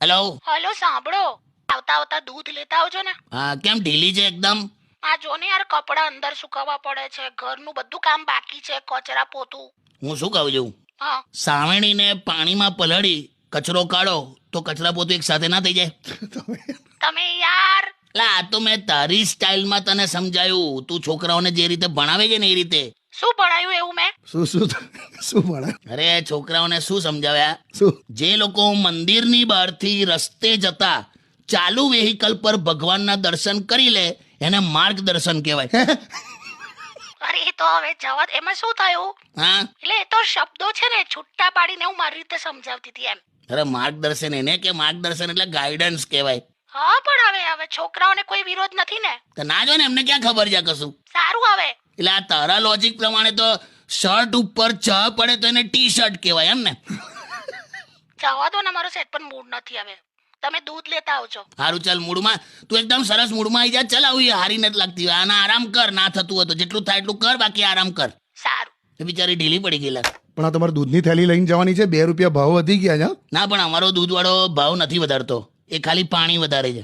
Hello. Hello સાંભળો, આવતા આવતા દૂધ લેતા આવજો ને. હા, કેમ ઢીલી છે એકદમ? આ જો ને યાર, કપડા અંદર સુકાવવા પડે છે, ઘરનું બધું કામ બાકી છે, કચરા પોતું. હું શું કહું છું, હા, સાવણીને પાણીમાં પલાળી કચરો કાઢો તો કચરા પોતું એક સાથે ના થઈ જાય? તમે યાર. એટલે આ તો મેં તારી સ્ટાઇલમાં તને સમજાયું. તું છોકરાઓને જે રીતે ભણાવે છે ને એ રીતે. શું ભણાયું એવું મેં? શું ભણાય? અરે છોકરાઓને શું સમજાવ્યા? શું? જે લોકો મંદિરની બહારથી રસ્તે જતા ચાલુ વેહિકલ પર ભગવાનના દર્શન કરી લે એને માર્ગદર્શન કહેવાય. અરે એ તો હવે જવા દે. એમાં શું થયું? હા, એટલે એ તો શબ્દો છે ને, છૂટા પાડીને હું મારી રીતે સમજાવતી હતી એમ. અરે માર્ગદર્શન એને કે માર્ગદર્શન એટલે ગાઈડન્સ કહેવાય. હા, પણ હવે છોકરાઓને કોઈ વિરોધ નથી ને. તો ના જો ને, એમને ક્યાં ખબર છે કશું. સારું હવે. એટલે આ તારા લોજિક પ્રમાણે તો શર્ટ ઉપર ચા પડે તો એને ટી શર્ટ કહેવાય એમ ને? જવા દો ને, મારો સેટ પણ મૂડ નથી હવે. તમે દૂધ લેતા આવજો. સારું, ચાલ. મૂડમાં તું એકદમ સરસ મૂડમાં આવી જા. ચાલ, આવું હારી નથી લાગતી. આના આરામ કર, ના થતું હોય તો જેટલું થાય એટલું કર, બાકી આરામ કર. સારું. એ બિચારી ઢીલી પડી ગયેલા. પણ આ તમારે દૂધની થેલી લઈને જવાની છે, 2 રૂપિયા ભાવ વધી ગયા છે. ના, પણ અમારો દૂધવાળો ભાવ નથી વધારતો, એ ખાલી પાણી વધારે છે.